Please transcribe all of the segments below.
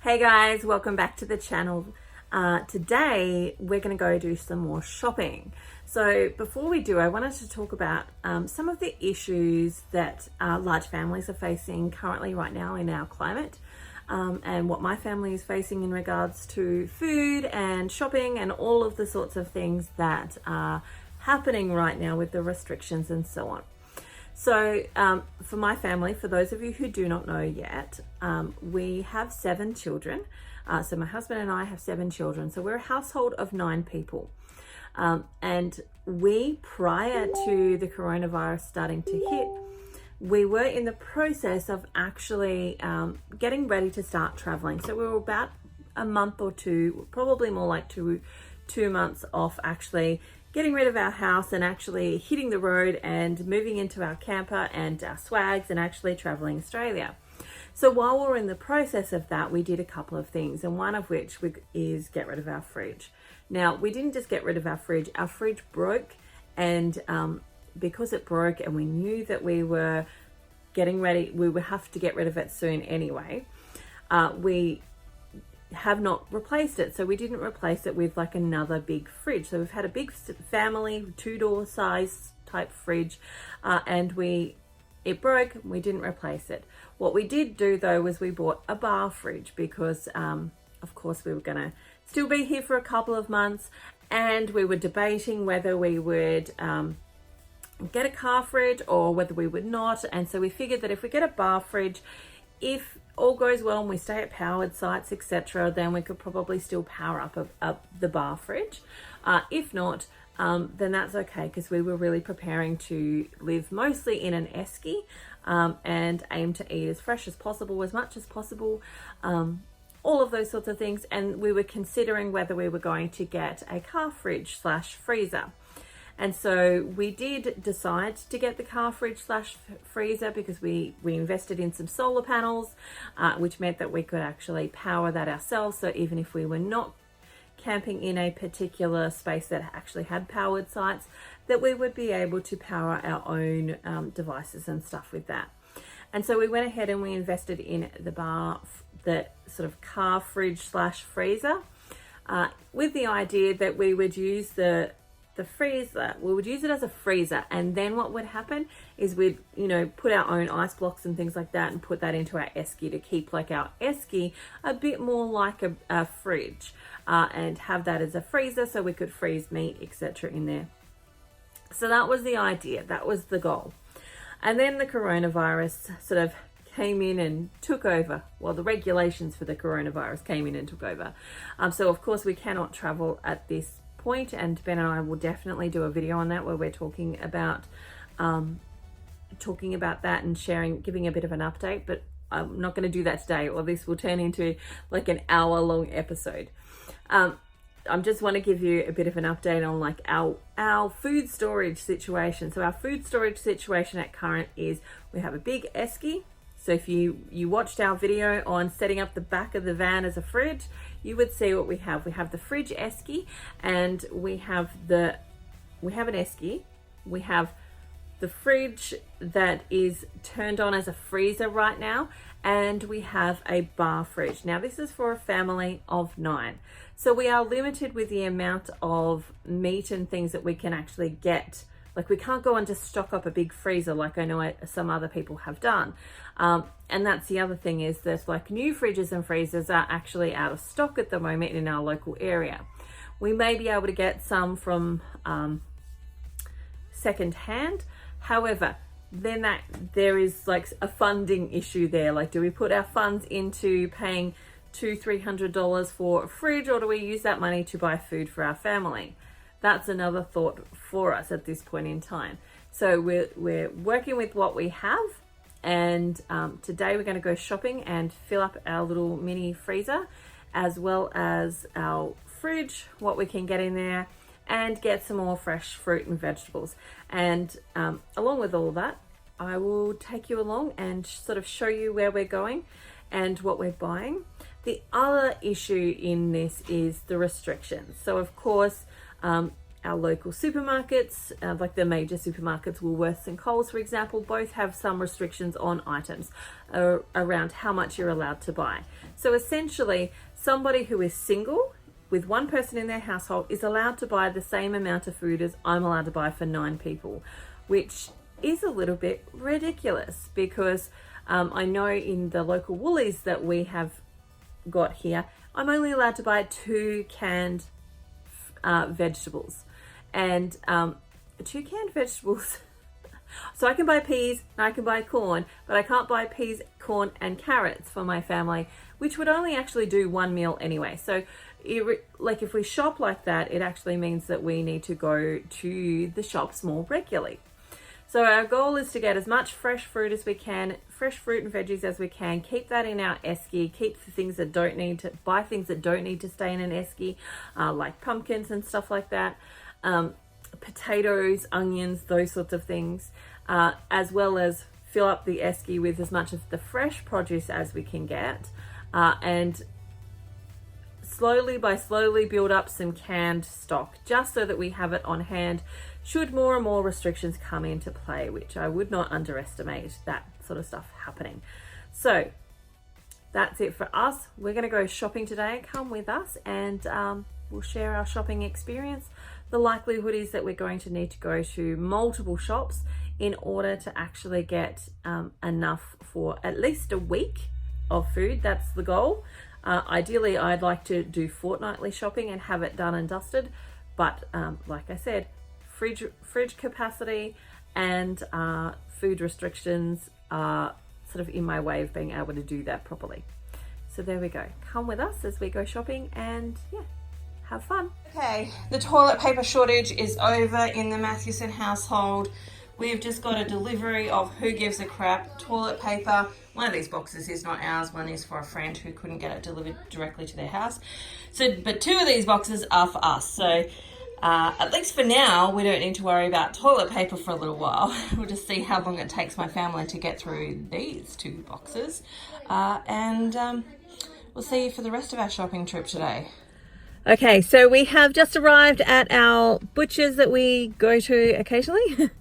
Hey guys, welcome back to the channel. Today we're going to go do some more shopping. So before we do, I wanted to talk about some of the issues that large families are facing currently right now in our climate, and what my family is facing in regards to food and shopping and all of the sorts of things that are happening right now with the restrictions and so on. So for my family, for those of you who do not know yet, we have 7 children. So my husband and I have 7 children. So we're a household of 9 people. And we, prior to the coronavirus starting to hit, we were in the process of actually getting ready to start traveling. So we were about a month or two, probably more like two months off actually getting rid of our house and actually hitting the road and moving into our camper and our swags and actually traveling Australia. So while we're in the process of that, we did a couple of things, and one of which is get rid of our fridge. Now, we didn't just get rid of our fridge broke, and because it broke and we knew that we were getting ready, we would have to get rid of it soon anyway, we have not replaced it. So we didn't replace it with like another big fridge. So we've had a big family 2-door size type fridge, and it broke. We didn't replace it. What we did do though was we bought a bar fridge because of course we were going to still be here for a couple of months, and we were debating whether we would get a car fridge or whether we would not. And so we figured that if we get a bar fridge, if all goes well and we stay at powered sites, etc., then we could probably still power up the bar fridge. If not, then that's okay, because we were really preparing to live mostly in an esky and aim to eat as fresh as possible, as much as possible, all of those sorts of things. And we were considering whether we were going to get a car fridge / freezer. And so we did decide to get the car fridge / freezer because we invested in some solar panels, which meant that we could actually power that ourselves. So even if we were not camping in a particular space that actually had powered sites, that we would be able to power our own devices and stuff with that. And so we went ahead and we invested in the sort of car fridge / freezer, with the idea that we would use the freezer, we would use it as a freezer, and then what would happen is we'd put our own ice blocks and things like that and put that into our esky to keep like our esky a bit more like a fridge, and have that as a freezer so we could freeze meat, etc. in there. So that was the idea, that was the goal. And then the coronavirus sort of came in and took over. Well, the regulations for the coronavirus came in and took over. So of course we cannot travel at this point, and Ben and I will definitely do a video on that where we're talking about that and giving a bit of an update, but I'm not going to do that today, or this will turn into like an hour-long episode. I just want to give you a bit of an update on like our food storage situation. So our food storage situation at current is we have a big esky. So if you watched our video on setting up the back of the van as a fridge, you would see what we have. We have the fridge esky, and we have an esky. We have the fridge that is turned on as a freezer right now, and we have a bar fridge. Now this is for a family of 9. So we are limited with the amount of meat and things that we can actually get. Like we can't go and just stock up a big freezer like I know some other people have done. And that's the other thing, is there's like new fridges and freezers are actually out of stock at the moment in our local area. We may be able to get some from second hand. However, then there is like a funding issue there. Like, do we put our funds into paying $200-300 for a fridge, or do we use that money to buy food for our family? That's another thought for us at this point in time. So we're working with what we have, and today we're going to go shopping and fill up our little mini freezer, as well as our fridge, what we can get in there, and get some more fresh fruit and vegetables. And along with all that, I will take you along and sort of show you where we're going and what we're buying. The other issue in this is the restrictions. So of course, our our local supermarkets, like the major supermarkets, Woolworths and Coles, for example, both have some restrictions on items around how much you're allowed to buy. So essentially, somebody who is single with one person in their household is allowed to buy the same amount of food as I'm allowed to buy for 9 people, which is a little bit ridiculous because I know in the local Woolies that we have got here, I'm only allowed to buy 2 canned vegetables. And 2 canned vegetables, so I can buy peas and I can buy corn, but I can't buy peas, corn and carrots for my family, which would only actually do 1 meal anyway. So like if we shop like that, it actually means that we need to go to the shops more regularly. So our goal is to get as much fresh fruit as we can, fresh fruit and veggies as we can, keep that in our esky, keep the things that don't need to, buy things that don't need to stay in an esky, like pumpkins and stuff like that, potatoes, onions, those sorts of things, as well as fill up the esky with as much of the fresh produce as we can get, and slowly build up some canned stock just so that we have it on hand should more and more restrictions come into play, which I would not underestimate that sort of stuff happening. So that's it for us. We're going to go shopping today. Come with us and we'll share our shopping experience. The likelihood is that we're going to need to go to multiple shops in order to actually get enough for at least a week of food. That's the goal. Ideally, I'd like to do fortnightly shopping and have it done and dusted. But like I said, fridge capacity and food restrictions are sort of in my way of being able to do that properly. So there we go. Come with us as we go shopping and yeah, have fun. Okay, the toilet paper shortage is over in the Mathewson household. We've just got a delivery of who gives a crap toilet paper. One of these boxes is not ours. One is for a friend who couldn't get it delivered directly to their house. So, but 2 of these boxes are for us. So at least for now, we don't need to worry about toilet paper for a little while. We'll just see how long it takes my family to get through these 2 boxes. And we'll see you for the rest of our shopping trip today. Okay, so we have just arrived at our butchers that we go to occasionally.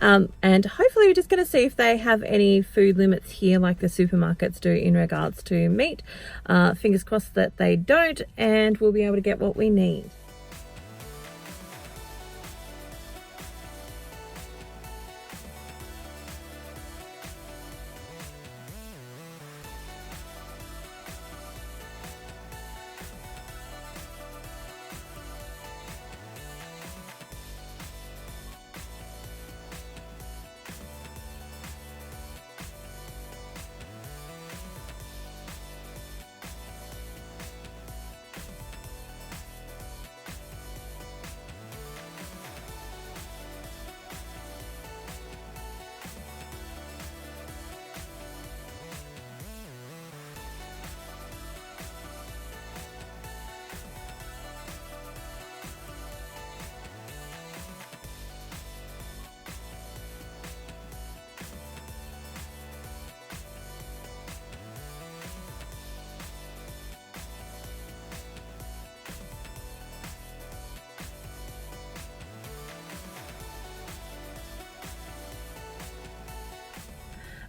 And hopefully we're just going to see if they have any food limits here like the supermarkets do in regards to meat. Fingers crossed that they don't, and we'll be able to get what we need.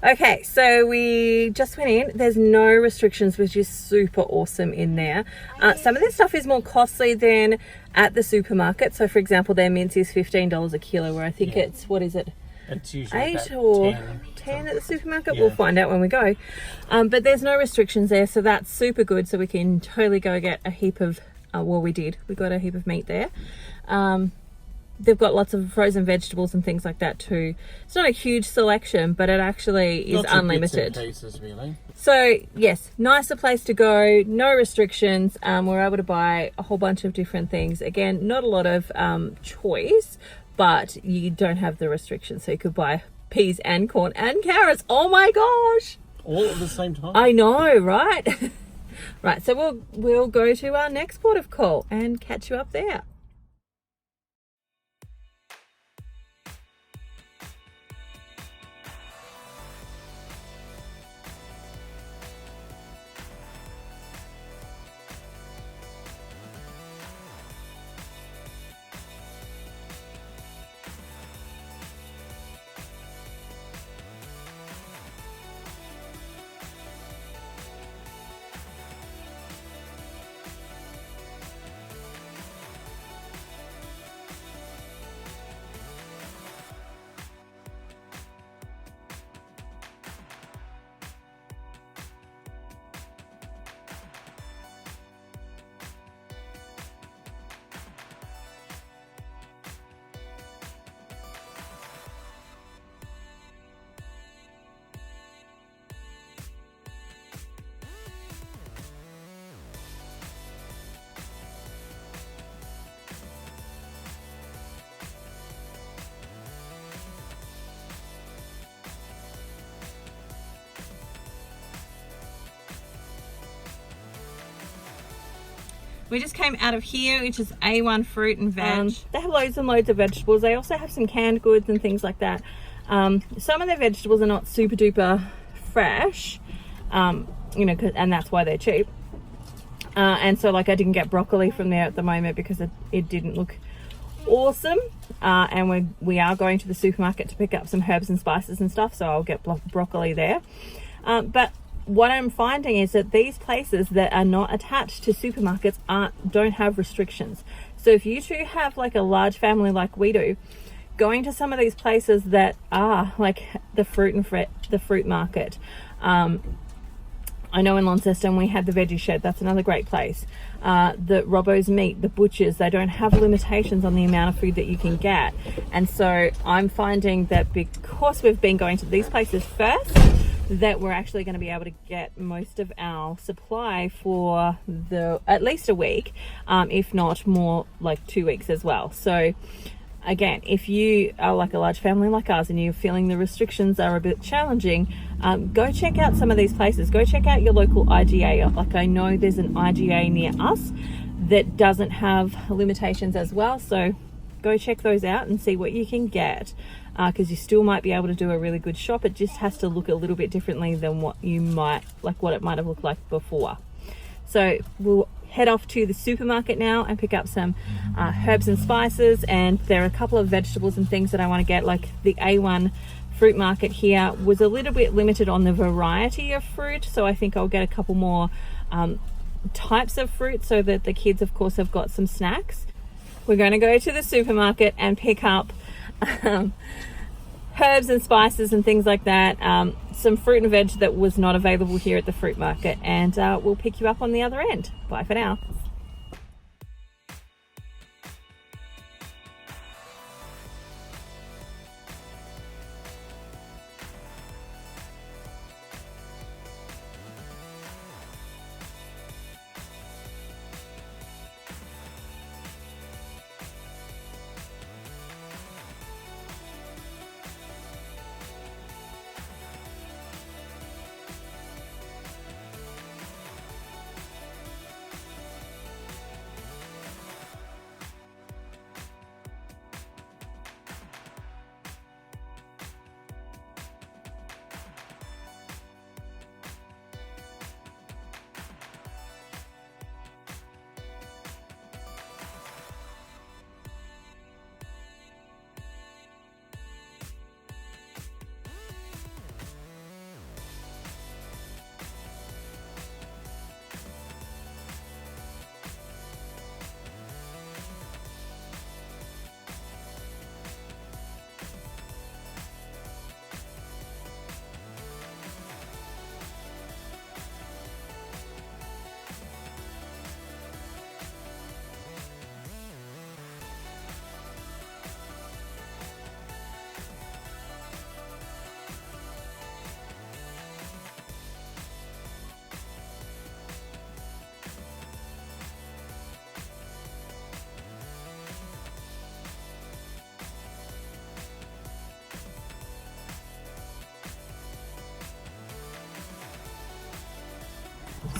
Okay, so we just went in. There's no restrictions, which is super awesome in there. Some of this stuff is more costly than at the supermarket. So for example, their mince is $15 a kilo, where I think it's, what is it? It's usually 8 or 10 at the supermarket. Yeah. We'll find out when we go. But there's no restrictions there, so that's super good. So we can totally go get a heap of, well, we got a heap of meat there. They've got lots of frozen vegetables and things like that too. It's not a huge selection, but it actually is unlimited. Pieces, really. So yes, nicer place to go, no restrictions. We're able to buy a whole bunch of different things. Again, not a lot of choice, but you don't have the restrictions. So you could buy peas and corn and carrots. Oh my gosh! All at the same time. I know, right? Right, so we'll go to our next port of call and catch you up there. We just came out of here, which is A1 fruit and veg. They have loads and loads of vegetables. They also have some canned goods and things like that. Some of their vegetables are not super duper fresh, you know, and that's why they're cheap. And so like I didn't get broccoli from there at the moment because it didn't look awesome. And we are going to the supermarket to pick up some herbs and spices and stuff, so I'll get broccoli there. But what I'm finding is that these places that are not attached to supermarkets don't have restrictions. So if you two have like a large family like we do, going to some of these places that are like the fruit market. I know in Launceston we had the Veggie Shed. That's another great place. The Robbo's Meat, the butchers, they don't have limitations on the amount of food that you can get. And so I'm finding that because we've been going to these places first, that we're actually going to be able to get most of our supply for at least a week, if not more, like 2 weeks as well. So again, if you are like a large family like ours and you're feeling the restrictions are a bit challenging, go check out some of these places. Go check out your local IGA. Like I know there's an IGA near us that doesn't have limitations as well. So go check those out and see what you can get, because you still might be able to do a really good shop. It just has to look a little bit differently than what it might have looked like before. So we'll head off to the supermarket now and pick up some herbs and spices, and there are a couple of vegetables and things that I want to get. Like the A1 fruit market here was a little bit limited on the variety of fruit, so I think I'll get a couple more types of fruit so that the kids of course have got some snacks. We're going to go to the supermarket and pick up herbs and spices and things like that, some fruit and veg that was not available here at the fruit market, and we'll pick you up on the other end. Bye for now.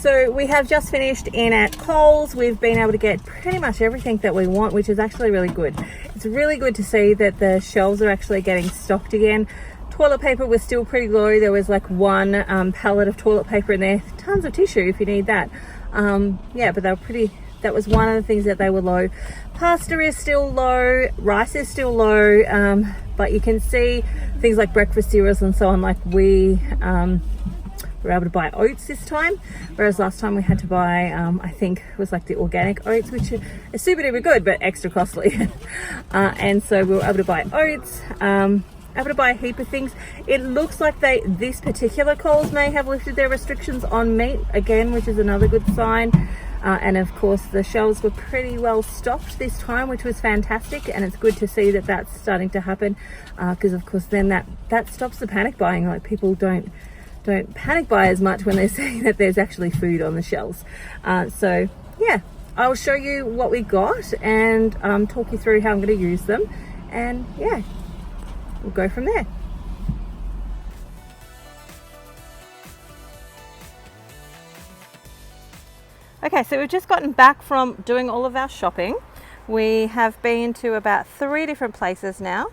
So we have just finished in at Coles. We've been able to get pretty much everything that we want, which is actually really good. It's really good to see that the shelves are actually getting stocked again. Toilet paper was still pretty low. There was like one pallet of toilet paper in there. Tons of tissue if you need that. Yeah, but they were pretty, that was one of the things that they were low. Pasta is still low, rice is still low, but you can see things like breakfast cereals and so on, like we were able to buy oats this time, whereas last time we had to buy I think it was like the organic oats, which are super duper good but extra costly. And so we were able to buy oats, able to buy a heap of things. It looks like this particular Coles may have lifted their restrictions on meat again, which is another good sign. And of course the shelves were pretty well stocked this time, which was fantastic, and it's good to see that that's starting to happen, because of course then that stops the panic buying. Like people don't panic buy as much when they're seeing that there's actually food on the shelves. So yeah, I'll show you what we got and talk you through how I'm going to use them, and yeah, we'll go from there. Okay, so we've just gotten back from doing all of our shopping. We have been to about 3 different places now.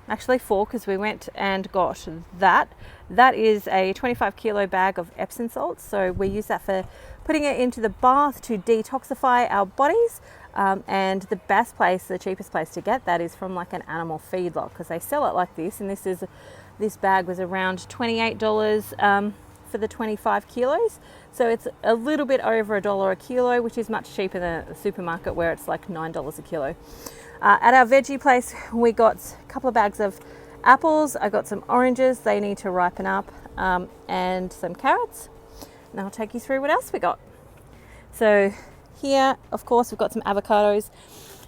Actually 4, because we went and got that. That is a 25 kilo bag of Epsom salts. So we use that for putting it into the bath to detoxify our bodies. And the best place, the cheapest place to get that is from like an animal feedlot, because they sell it like this. And this bag was around $28 for the 25 kilos. So it's a little bit over $1 a kilo, which is much cheaper than the supermarket where it's like $9 a kilo. At our veggie place, we got a couple of bags of apples. I got some oranges, they need to ripen up, and some carrots. And I'll take you through what else we got. So here, of course, we've got some avocados.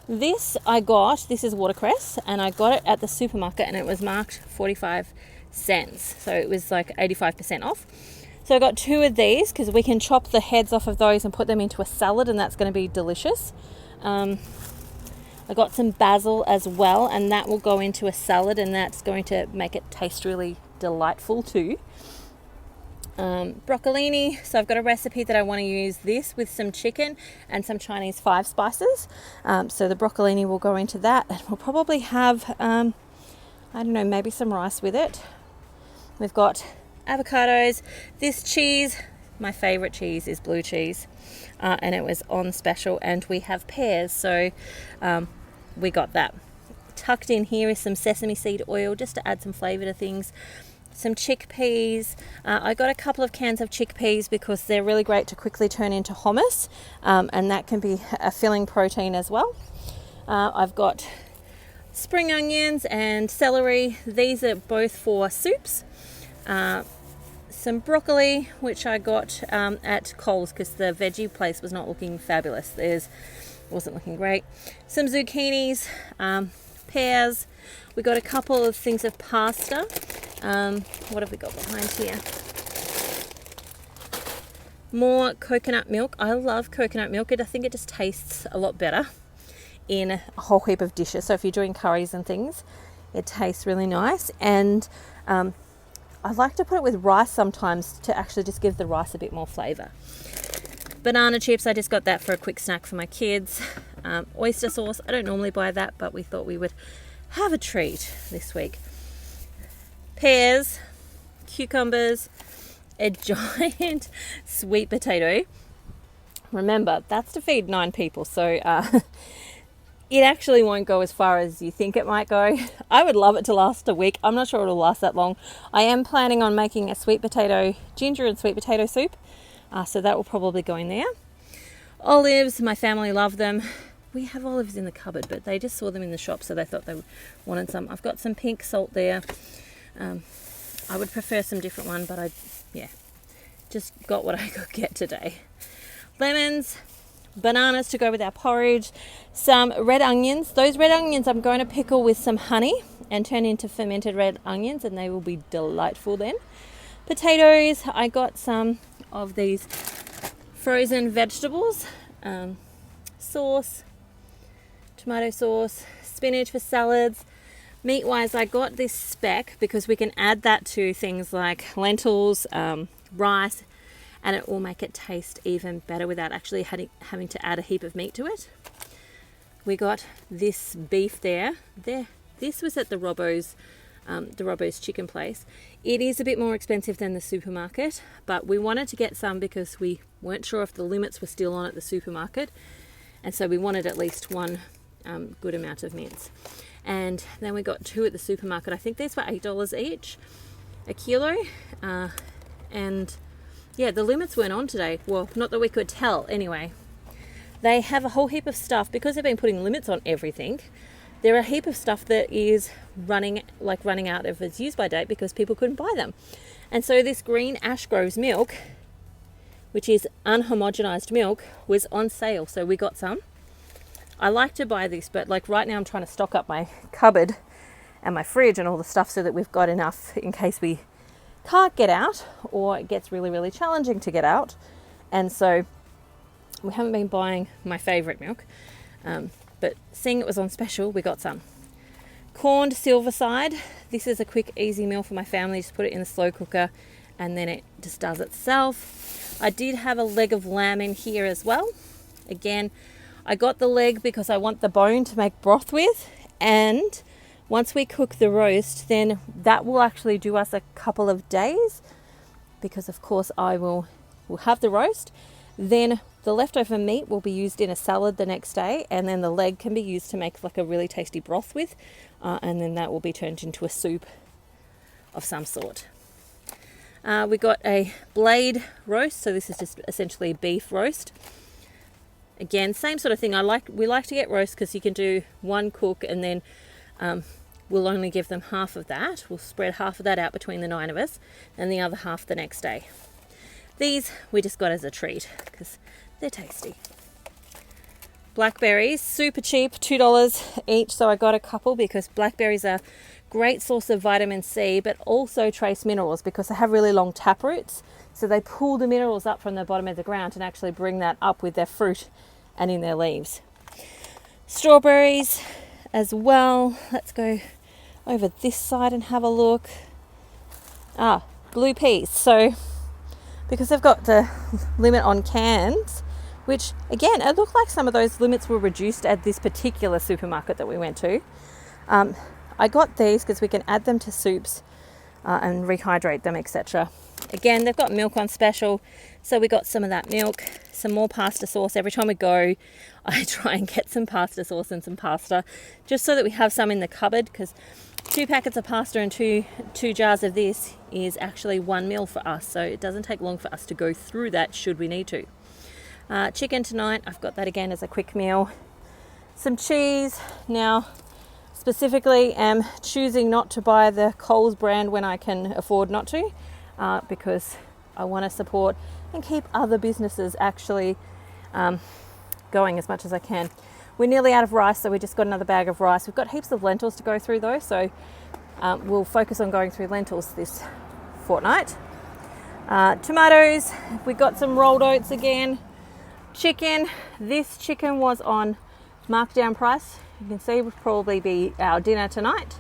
This is watercress, and I got it at the supermarket and it was marked 45 cents. So it was like 85% off. So I got 2 of these because we can chop the heads off of those and put them into a salad, and that's going to be delicious. I got some basil as well, and that will go into a salad, and that's going to make it taste really delightful too. Broccolini, so I've got a recipe that I want to use this with some chicken and some Chinese 5 spices. So the broccolini will go into that, and we'll probably have, I don't know, maybe some rice with it. We've got avocados. This cheese, my favorite cheese is blue cheese, and it was on special. And we have pears, so we got that. Tucked in here is some sesame seed oil just to add some flavor to things. Some chickpeas. I got a couple of cans of chickpeas because they're really great to quickly turn into hummus, and that can be a filling protein as well. I've got spring onions and celery. These are both for soups. Some broccoli, which I got at Coles because the veggie place was not looking fabulous. Theirs wasn't looking great. Some zucchinis, pears. We got a couple of things of pasta. What have we got behind here? More coconut milk. I love coconut milk. I think it just tastes a lot better in a whole heap of dishes. So if you're doing curries and things, it tastes really nice. And I like to put it with rice sometimes to actually just give the rice a bit more flavour. Banana chips, I just got that for a quick snack for my kids. Oyster sauce, I don't normally buy that, but we thought we would have a treat this week. Pears, cucumbers, a giant sweet potato. Remember, that's to feed 9 people, so it actually won't go as far as you think it might go. I would love it to last a week. I'm not sure it'll last that long. I am planning on making a ginger and sweet potato soup, so that will probably go in there. Olives, my family love them. We have olives in the cupboard, but they just saw them in the shop, so they thought they wanted some. I've got some pink salt there. I would prefer some different one, but just got what I could get today. Lemons, bananas to go with our porridge, some red onions. Those red onions I'm going to pickle with some honey and turn into fermented red onions, and they will be delightful then. Potatoes, I got some of these frozen vegetables, sauce, tomato sauce, spinach for salads. Meat-wise, I got this speck because we can add that to things like lentils, rice, and it will make it taste even better without actually having to add a heap of meat to it. We got this beef there. This was at the Robbo's chicken place. It is a bit more expensive than the supermarket, but we wanted to get some because we weren't sure if the limits were still on at the supermarket, and so we wanted at least one good amount of mince. And then we got 2 at the supermarket. I think these were $8 each, a kilo. And yeah, the limits weren't on today. Well, not that we could tell anyway. They have a whole heap of stuff because they've been putting limits on everything. There are a heap of stuff that is running out of its use by date because people couldn't buy them. And so this green Ash Groves milk, which is unhomogenized milk, was on sale. So we got some. I like to buy this, but like right now I'm trying to stock up my cupboard and my fridge and all the stuff so that we've got enough in case we can't get out or it gets really, really challenging to get out. And so we haven't been buying my favorite milk, but seeing it was on special, we got some. Corned Silverside. This is a quick, easy meal for my family. Just put it in the slow cooker, and then it just does itself. I did have a leg of lamb in here as well. Again, I got the leg because I want the bone to make broth with, and once we cook the roast, then that will actually do us a couple of days, because of course we'll have the roast, then the leftover meat will be used in a salad the next day, and then the leg can be used to make like a really tasty broth with, and then that will be turned into a soup of some sort. We got a blade roast, so this is just essentially beef roast. Again, same sort of thing. We like to get roast because you can do one cook, and then we'll only give them half of that. We'll spread half of that out between the 9 of us, and the other half the next day. These we just got as a treat because they're tasty. Blackberries, super cheap, $2 each. So I got a couple because blackberries are a great source of vitamin C, but also trace minerals because they have really long tap roots. So they pull the minerals up from the bottom of the ground and actually bring that up with their fruit and in their leaves. Strawberries as well. Let's go over this side and have a look. Blue peas. So because they've got the limit on cans, which again, it looked like some of those limits were reduced at this particular supermarket that we went to. I got these because we can add them to soups and rehydrate them, etc. Again, they've got milk on special, so we got some of that milk, some more pasta sauce. Every time we go, I try and get some pasta sauce and some pasta, just so that we have some in the cupboard, because 2 packets of pasta and two jars of this is actually 1 meal for us, so it doesn't take long for us to go through that should we need to. Chicken tonight, I've got that again as a quick meal. Some cheese. Now, specifically am choosing not to buy the Coles brand when I can afford not to, because I want to support and keep other businesses actually going as much as I can. We're nearly out of rice, so we just got another bag of rice. We've got heaps of lentils to go through though, so we'll focus on going through lentils this fortnight. Tomatoes, we got some rolled oats again. Chicken, this chicken was on markdown price. You can see it would probably be our dinner tonight.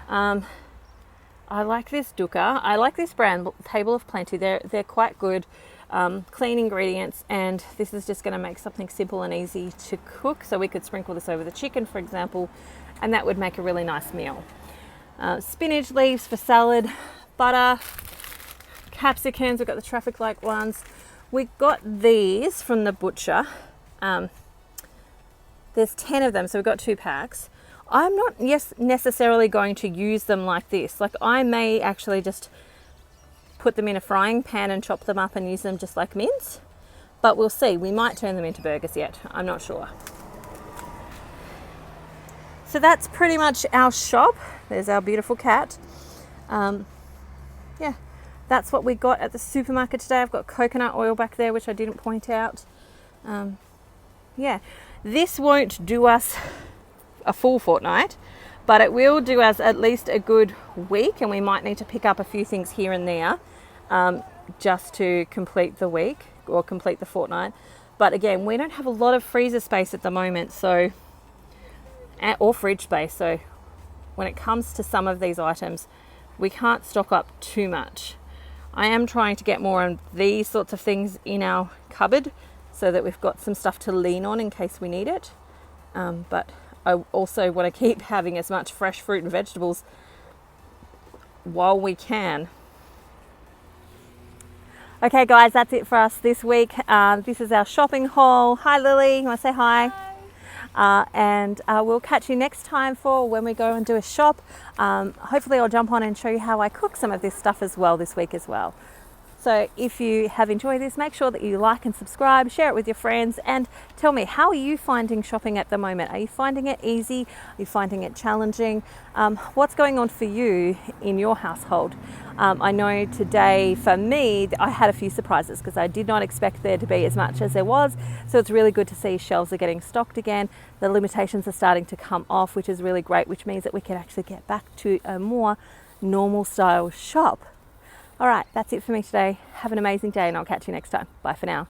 I like this dukkha. I like this brand, Table of Plenty. They're quite good. Clean ingredients, and this is just going to make something simple and easy to cook. So we could sprinkle this over the chicken, for example, and that would make a really nice meal. Spinach leaves for salad, butter, capsicums. We've got the traffic light ones. We got these from the butcher. There's 10 of them, so we've got 2 packs. I'm not necessarily going to use them like this. Like, I may actually just put them in a frying pan and chop them up and use them just like mince, but we'll see. We might turn them into burgers yet. I'm not sure. So that's pretty much our shop. There's our beautiful cat. Yeah, that's what we got at the supermarket today. I've got coconut oil back there, which I didn't point out. Yeah, this won't do us a full fortnight, but it will do us at least a good week, and we might need to pick up a few things here and there just to complete the week or complete the fortnight. But again, we don't have a lot of freezer space at the moment, so, or fridge space, so when it comes to some of these items, we can't stock up too much. I am trying to get more of these sorts of things in our cupboard so that we've got some stuff to lean on in case we need it, but I also want to keep having as much fresh fruit and vegetables while we can. Okay guys, that's it for us this week. This is our shopping haul. Hi Lily, you want to say hi? Hi. And we'll catch you next time for when we go and do a shop. Hopefully I'll jump on and show you how I cook some of this stuff as well this week as well. So if you have enjoyed this, make sure that you like and subscribe, share it with your friends, and tell me, how are you finding shopping at the moment? Are you finding it easy? Are you finding it challenging? What's going on for you in your household? I know today for me, I had a few surprises because I did not expect there to be as much as there was. So it's really good to see shelves are getting stocked again. The limitations are starting to come off, which is really great, which means that we can actually get back to a more normal style shop. All right, that's it for me today. Have an amazing day, and I'll catch you next time. Bye for now.